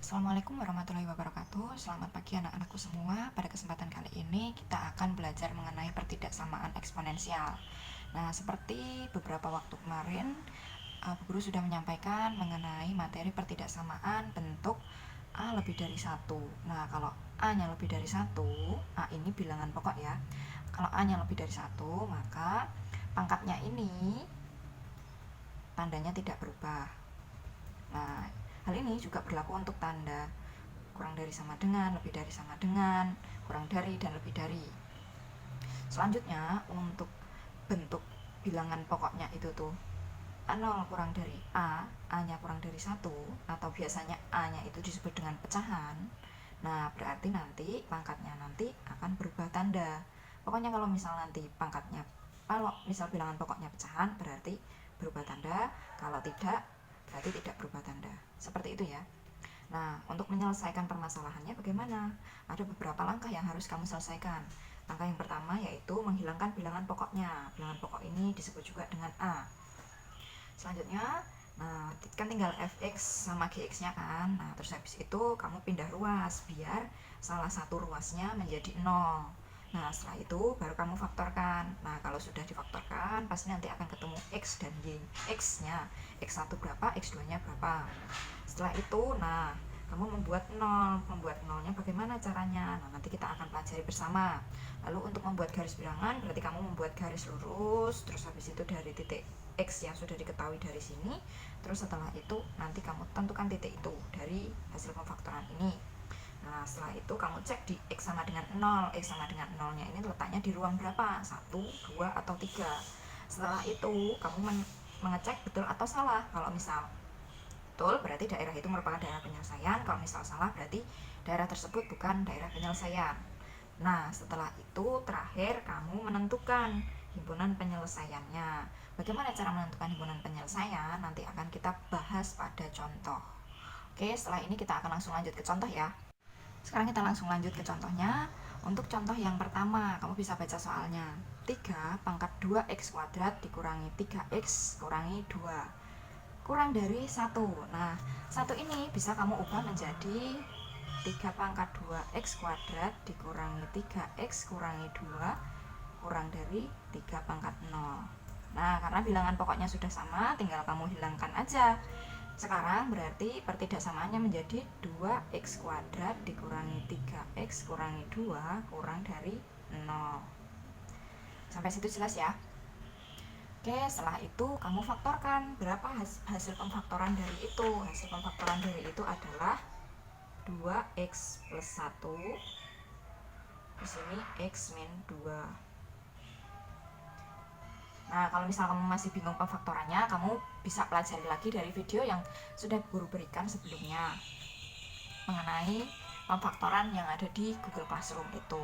Assalamualaikum warahmatullahi wabarakatuh. Selamat pagi anak-anakku semua. Pada kesempatan kali ini kita akan belajar mengenai pertidaksamaan eksponensial. Nah, seperti beberapa waktu kemarin, Bu Guru sudah menyampaikan mengenai materi pertidaksamaan bentuk A lebih dari 1. Nah, kalau A-nya lebih dari 1, A ini bilangan pokok ya. Kalau A-nya lebih dari 1, maka pangkatnya ini tandanya tidak berubah. Nah, hal ini juga berlaku untuk tanda kurang dari sama dengan, lebih dari sama dengan, kurang dari, dan lebih dari. Selanjutnya, untuk bentuk bilangan pokoknya itu tuh A0 kurang dari A-nya kurang dari 1, atau biasanya A-nya itu disebut dengan pecahan. Nah, berarti nanti pangkatnya nanti akan berubah tanda. Pokoknya kalau misal nanti pangkatnya, kalau misal bilangan pokoknya pecahan, berarti berubah tanda. Kalau tidak, berarti tidak berubah tanda. Seperti itu ya. Nah, untuk menyelesaikan permasalahannya bagaimana? Ada beberapa langkah yang harus kamu selesaikan. Langkah yang pertama yaitu menghilangkan bilangan pokoknya. Bilangan pokok ini disebut juga dengan A. Selanjutnya, nah kan tinggal fx sama gx-nya kan. Nah, terus habis itu kamu pindah ruas biar salah satu ruasnya menjadi 0. Nah, setelah itu baru kamu faktorkan. Nah, kalau sudah difaktorkan, pasti nanti akan ketemu x dan y. X-nya, x1 berapa, x2-nya berapa. Setelah itu, nah, kamu membuat 0. Membuat 0-nya bagaimana caranya? Nah, nanti kita akan pelajari bersama. Lalu untuk membuat garis bilangan, berarti kamu membuat garis lurus, terus habis itu dari titik X yang sudah diketahui dari sini, terus setelah itu nanti kamu tentukan titik itu dari hasil pemfaktoran ini. Nah, setelah itu kamu cek di X sama dengan 0. X sama dengan 0-nya ini letaknya di ruang berapa? 1, 2, atau 3. Setelah itu kamu mengecek betul atau salah. Kalau misal betul, berarti daerah itu merupakan daerah penyelesaian. Kalau misal salah, berarti daerah tersebut bukan daerah penyelesaian. Nah, setelah itu terakhir kamu menentukan himpunan penyelesaiannya. Bagaimana cara menentukan himpunan penyelesaian? Nanti akan kita bahas pada contoh. Oke, setelah ini kita akan langsung lanjut ke contoh ya. Sekarang kita langsung lanjut ke contohnya. Untuk contoh yang pertama, kamu bisa baca soalnya. 3 pangkat 2x kuadrat dikurangi 3x kurangi 2 kurang dari 1. Nah, 1 ini bisa kamu ubah menjadi 3 pangkat 2x kuadrat dikurangi 3x kurangi 2 kurang dari 3 pangkat 0. Nah, karena bilangan pokoknya sudah sama, tinggal kamu hilangkan aja. Sekarang berarti pertidaksamaannya menjadi 2x kuadrat dikurangi 3x kurangi 2 kurang dari 0. Sampai situ jelas ya? Oke, setelah itu kamu faktorkan. Berapa hasil pemfaktoran dari itu? Hasil pemfaktoran dari itu adalah 2x plus 1. Di sini x min 2. Nah, kalau misal kamu masih bingung pemfaktorannya, kamu bisa pelajari lagi dari video yang sudah Guru berikan sebelumnya mengenai pemfaktoran yang ada di Google Classroom itu.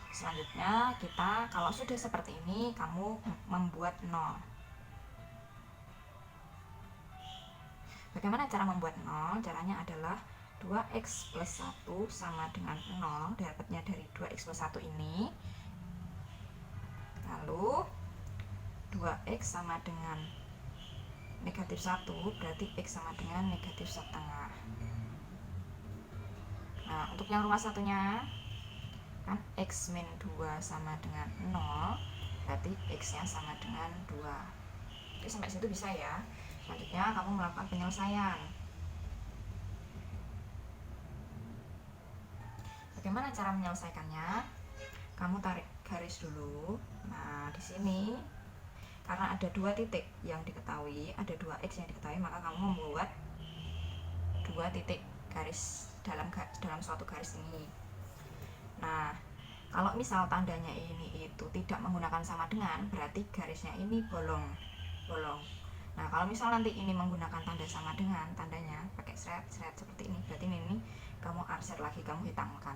Selanjutnya, kita kalau sudah seperti ini, kamu membuat 0. Bagaimana cara membuat 0? Caranya adalah 2x plus 1 sama dengan 0, dapatnya dari 2x plus 1 ini. Lalu 2x sama dengan negatif 1, berarti x sama dengan negatif setengah. Nah, untuk yang ruas satunya, kan x min 2 sama dengan 0, berarti x-nya sama dengan 2. Oke, sampai situ bisa ya. Selanjutnya kamu melakukan penyelesaian. Bagaimana cara menyelesaikannya? Kamu tarik garis dulu. Nah, di sini karena ada 2 titik yang diketahui, ada 2x yang diketahui, maka kamu membuat 2 titik garis dalam suatu garis ini. Nah, kalau misal tandanya ini itu tidak menggunakan sama dengan, berarti garisnya ini bolong. Nah, kalau misal nanti ini menggunakan tanda sama dengan, tandanya pakai seret seperti ini, berarti ini kamu arsir lagi, kamu hitamkan.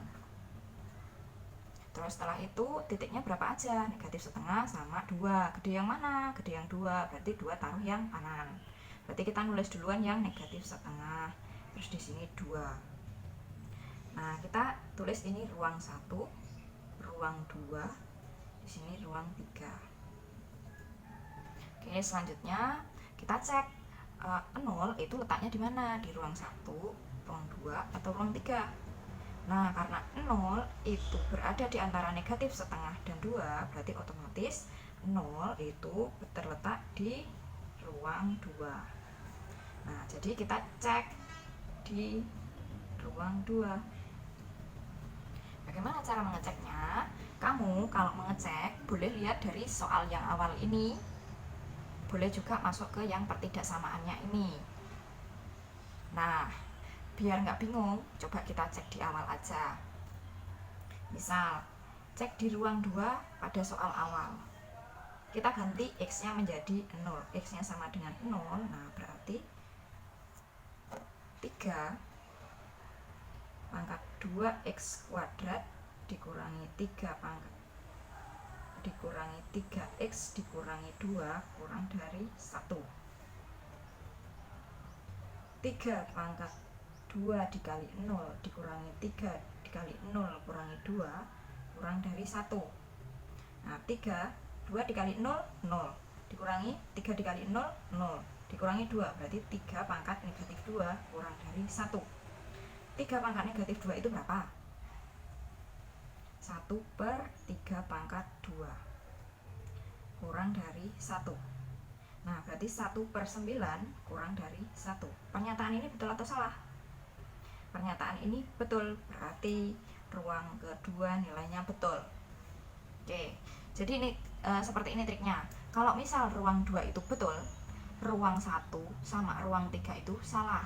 Terus setelah itu titiknya berapa aja? Negatif setengah sama 2. Gede yang mana? Gede yang 2. Berarti 2 taruh yang kanan. Berarti kita nulis duluan yang negatif setengah. Terus di sini 2. Nah, kita tulis ini ruang 1, ruang 2, di sini ruang 3. Oke, selanjutnya kita cek 0 itu letaknya di mana? Di ruang 1, ruang 2, atau atau ruang 3. Nah, karena 0 itu berada di antara negatif setengah dan 2, berarti otomatis 0 itu terletak di ruang 2. Nah, jadi kita cek di ruang 2. Bagaimana cara mengeceknya? Kamu kalau mengecek boleh lihat dari soal yang awal ini, boleh juga masuk ke yang pertidaksamaannya ini. Nah, biar nggak bingung, coba kita cek di awal aja. Misal, cek di ruang 2 pada soal awal. Kita ganti X-nya menjadi 0. X-nya sama dengan 0, nah berarti 3 pangkat 2x kuadrat dikurangi 3 pangkat dikurangi 3x dikurangi 2 kurang dari 1. 3 pangkat 2 dikali 0 dikurangi 3 dikali 0 kurangi 2 kurang dari 1. Nah, 2 dikali 0, 0 dikurangi 3 dikali 0, 0 dikurangi 2, berarti 3 pangkat negatif 2 kurang dari 1. 3 pangkat negatif 2 itu berapa? 1/3 pangkat 2 kurang dari 1. Nah, berarti 1/9 kurang dari 1. Pernyataan ini betul atau salah? Pernyataan ini betul, berarti ruang kedua nilainya betul. Oke, jadi ini seperti ini triknya. Kalau misal ruang 2 itu betul, ruang 1 sama ruang 3 itu salah.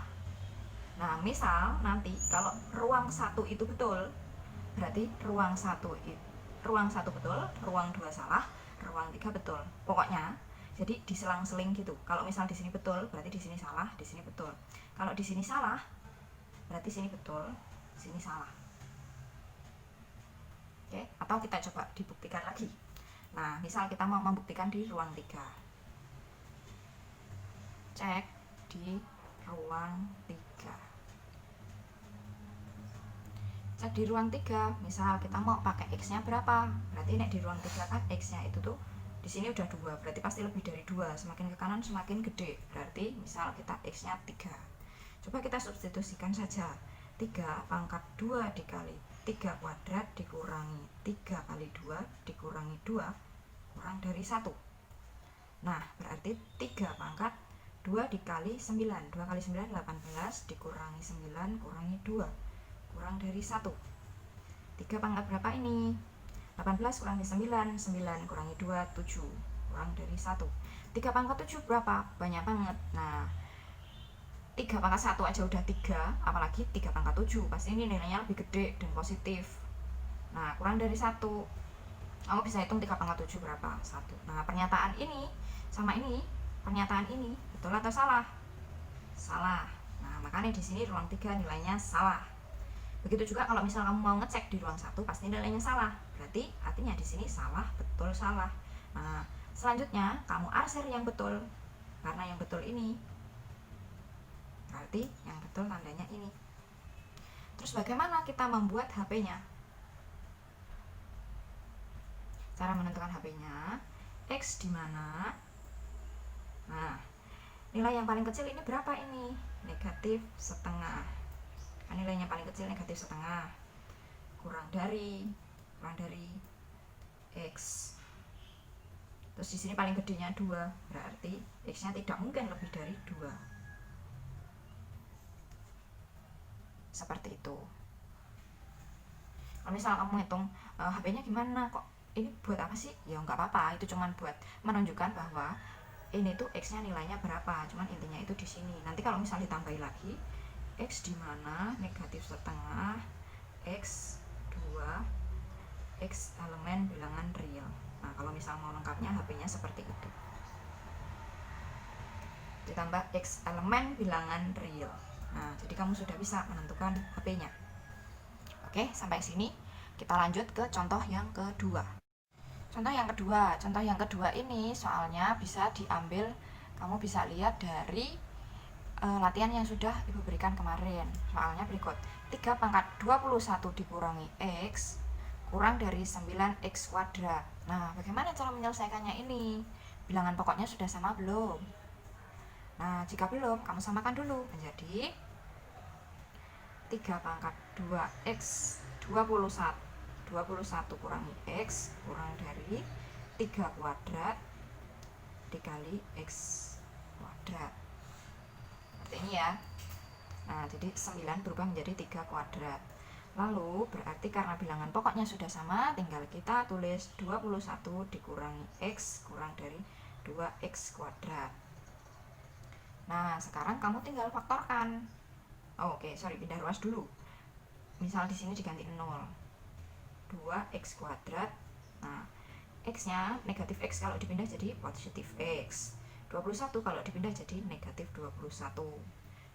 Nah, misal nanti kalau ruang 1 itu betul, berarti ruang 1 betul, ruang 2 salah, ruang 3 betul. Pokoknya jadi diselang-seling gitu. Kalau misal di sini betul, berarti di sini salah, di sini betul. Kalau di sini salah, berarti sini betul, sini salah. Oke, atau kita coba dibuktikan lagi. Nah, misal kita mau membuktikan di ruang 3. Cek di ruang 3. Cek di ruang 3, misal kita mau pakai X-nya berapa? Berarti nek di ruang 3 kan X-nya itu tuh di sini udah 2, berarti pasti lebih dari 2. Semakin ke kanan semakin gede. Berarti misal kita X-nya 3. Coba kita substitusikan saja. 3 pangkat 2 dikali 3 kuadrat dikurangi 3 kali 2 dikurangi 2 kurang dari 1. Nah, berarti 3 pangkat 2 dikali 9. 2 kali 9 18 dikurangi 9 kurangi 2 kurang dari 1. 3 pangkat berapa ini? 18 kurangi 9, 9 kurangi 2, 7 kurang dari 1. 3 pangkat 7 berapa? Banyak banget. Nah, 3 pangkat 1 aja udah 3, apalagi 3 pangkat 7, pasti ini nilainya lebih gede dan positif. Nah, kurang dari 1, kamu bisa hitung 3 pangkat 7 berapa? 1. Nah, pernyataan ini sama ini, pernyataan ini betul atau salah? Salah. Nah, makanya di sini ruang 3 nilainya salah. Begitu juga kalau misal kamu mau ngecek di ruang 1, pasti nilainya salah. Berarti artinya di sini salah, betul, salah. Nah, selanjutnya kamu arsir yang betul. Karena yang betul ini, berarti yang betul tandanya ini. Terus bagaimana kita membuat HP-nya? Cara menentukan HP-nya, X di mana? Nah, nilai yang paling kecil ini berapa ini? Negatif setengah. Nah, nilainya paling kecil negatif setengah. Kurang dari X. Terus di sini paling gedenya 2, berarti X-nya tidak mungkin lebih dari 2. Seperti itu. Kalau misal kamu hitung HP-nya gimana, kok ini buat apa sih? Ya nggak apa-apa, itu cuman buat menunjukkan bahwa ini tuh X-nya nilainya berapa. Cuman intinya itu di sini. Nanti kalau misal ditambahi lagi, X di mana? Negatif setengah, X 2, X elemen bilangan real. Nah, kalau misal mau lengkapnya HP-nya seperti itu. Ditambah X elemen bilangan real. Nah, jadi kamu sudah bisa menentukan HP-nya. Oke, sampai sini kita lanjut ke contoh yang kedua. Contoh yang kedua ini soalnya bisa diambil, kamu bisa lihat dari latihan yang sudah Ibu berikan kemarin. Soalnya berikut. 3 pangkat 21 dikurangi X kurang dari 9X kuadrat. Nah, bagaimana cara menyelesaikannya ini? Bilangan pokoknya sudah sama belum? Nah, jika belum, kamu samakan dulu menjadi 3 pangkat 2x 21 kurangi x kurang dari 3 kuadrat dikali x kuadrat. Seperti ini ya. Nah, jadi 9 berubah menjadi 3 kuadrat. Lalu berarti karena bilangan pokoknya sudah sama, tinggal kita tulis 21 dikurangi x kurang dari 2x kuadrat. Nah, sekarang kamu tinggal faktorkan. Sorry, pindah ruas dulu. Misal di sini diganti 0. 2x kuadrat. Nah, x-nya negatif x kalau dipindah jadi positif x. 21 kalau dipindah jadi negatif 21.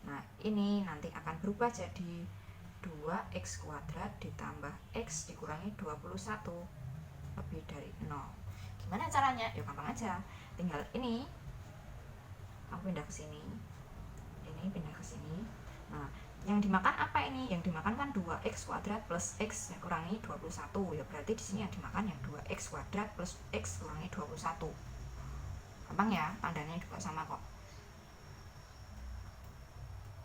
Nah, ini nanti akan berubah jadi 2x kuadrat ditambah x dikurangi 21 lebih dari 0. Gimana caranya? Ya gampang aja. Tinggal ini aku pindah ke sini. Ini pindah ke sini. Nah, yang dimakan apa ini? Yang dimakan kan 2x kuadrat plus x kurangi 21. Ya berarti di sini yang dimakan yang 2x kuadrat plus x kurangi 21. Gampang ya, tandanya juga sama kok.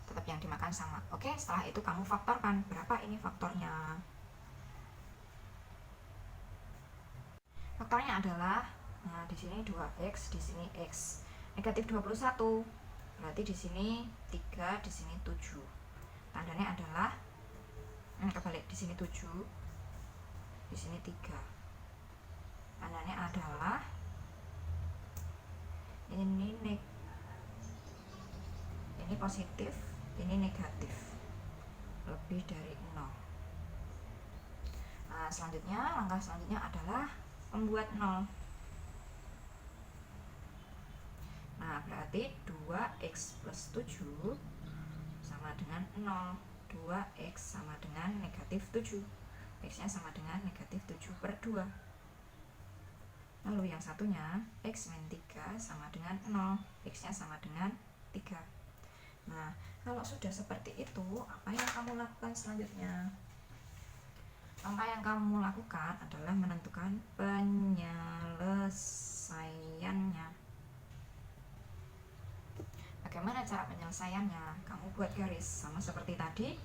Tetap yang dimakan sama. Oke, setelah itu kamu faktorkan. Berapa ini faktornya? Faktornya adalah, nah di sini 2x, di sini x. Negatif 21. Berarti di sini 3, di sini 7. Tandanya adalah kebalik, di sini 7, di sini 3. Tandanya adalah ini positif, ini negatif, lebih dari 0. Nah, langkah selanjutnya adalah membuat 0. Nah, berarti 2x plus 7 sama dengan 0. 2x sama dengan negatif 7. X-nya sama dengan negatif 7 per 2. Lalu yang satunya, x min 3 sama dengan 0. X-nya sama dengan 3. Nah, kalau sudah seperti itu, apa yang kamu lakukan selanjutnya? Langkah yang kamu lakukan adalah menentukan penyelesaiannya. Bagaimana cara penyelesaiannya? Kamu buat garis sama seperti tadi.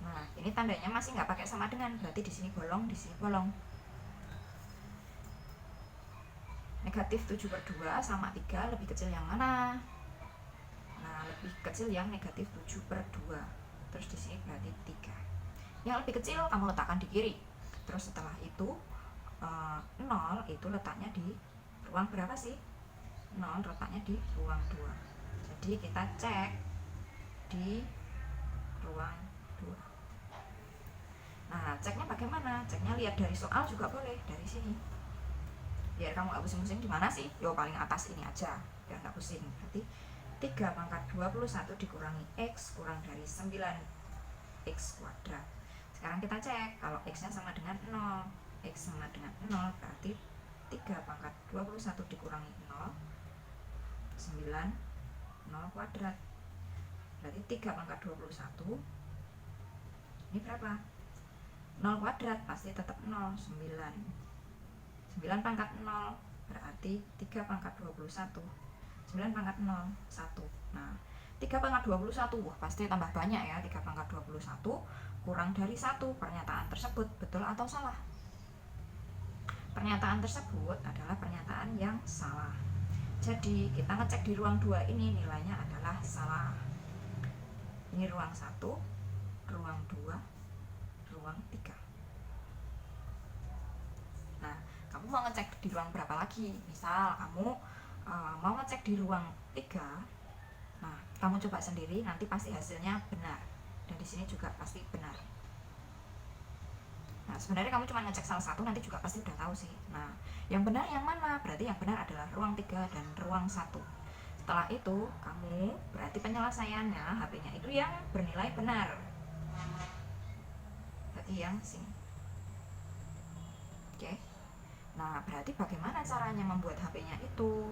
Nah, ini tandanya masih nggak pakai sama dengan, berarti di sini bolong, di sini bolong. Negatif 7 per 2 sama 3, lebih kecil yang mana? Nah, lebih kecil yang negatif 7 per 2. Terus di sini berarti 3. Yang lebih kecil kamu letakkan di kiri. Terus setelah itu 0 itu letaknya di ruang berapa sih? 0 letaknya di ruang 2. Jadi kita cek di ruang 2. Nah, ceknya bagaimana? Ceknya lihat dari soal juga boleh, dari sini. Biar kamu gak pusing-pusing di mana sih? Yo, paling atas ini aja, biar gak pusing. Berarti 3 pangkat 21 dikurangi x kurang dari 9x kuadrat. Sekarang kita cek, kalau x-nya sama dengan 0, x sama dengan 0, berarti 3 pangkat 21 dikurangi 0, 9, 0 kuadrat. Berarti 3 pangkat 21, ini berapa? 0 kuadrat, pasti tetap 0, 9. 9 pangkat 0, berarti 3 pangkat 21. 9 pangkat 0, 1. Nah, 3 pangkat 21, wah pasti tambah banyak ya. 3 pangkat 21 kurang dari 1. Pernyataan tersebut betul atau salah? Pernyataan tersebut adalah pernyataan yang salah. Jadi kita ngecek di ruang 2 ini nilainya adalah salah. Ini ruang 1, ruang 2, ruang 3. Nah, kamu mau ngecek di ruang berapa lagi? Misal kamu mau ngecek di ruang 3. Nah, kamu coba sendiri, nanti pasti hasilnya benar. Dan di sini juga pasti benar. Nah, sebenarnya kamu cuma ngecek salah satu, nanti juga pasti udah tahu sih. Nah, yang benar yang mana? Berarti yang benar adalah ruang 3 dan ruang 1. Setelah itu, kamu berarti penyelesaiannya HP-nya itu yang bernilai benar. Berarti yang sini. Oke. Nah, berarti bagaimana caranya membuat HP-nya itu?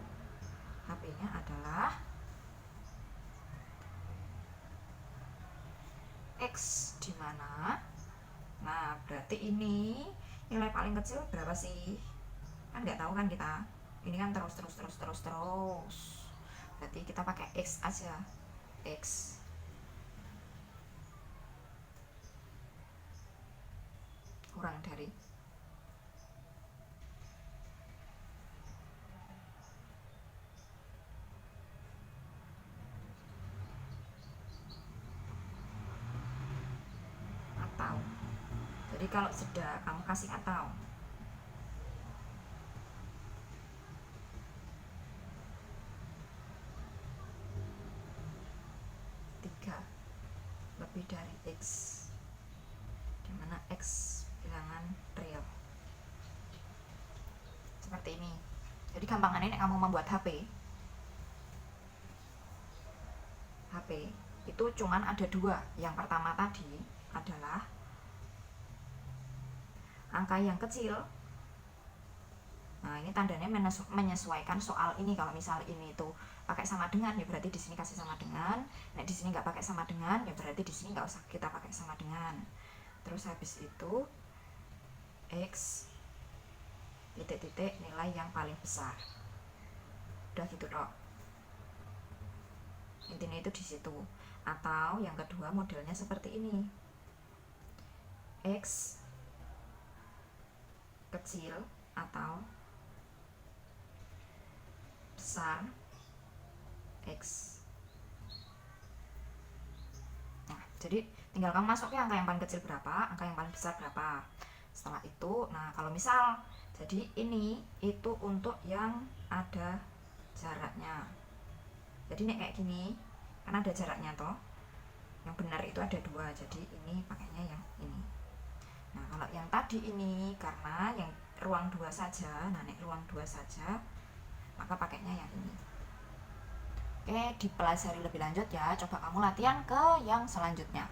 HP-nya adalah X di mana? Nah, berarti ini nilai paling kecil berapa sih? Kan nggak tahu kan kita. Ini kan terus. Berarti kita pakai X aja. X kurang dari atau. Jadi kalau sudah kamu kasih atau, lebih dari X, dimana X bilangan real, seperti ini. Jadi gampangannya kamu membuat HP itu cuman ada dua. Yang pertama tadi adalah angka yang kecil. Nah, ini tandanya menyesuaikan soal ini. Kalau misal ini itu pakai sama dengan, ya berarti di sini kasih sama dengan. Nah, di sini nggak pakai sama dengan, ya berarti di sini nggak usah kita pakai sama dengan. Terus habis itu X titik-titik nilai yang paling besar. Udah gitu dok. Intinya itu di situ. Atau yang kedua modelnya seperti ini. X kecil atau besar X. Nah, jadi tinggal kamu masukin angka yang paling kecil berapa, angka yang paling besar berapa. Setelah itu, nah kalau misal jadi ini itu untuk yang ada jaraknya. Jadi ini kayak gini, karena ada jaraknya toh. Yang benar itu ada dua, jadi ini pakainya yang ini. Nah kalau yang tadi ini karena yang ruang 2 saja, nah nek ruang 2 saja, maka pakainya yang ini. Oke, dipelajari lebih lanjut ya. Coba kamu latihan ke yang selanjutnya.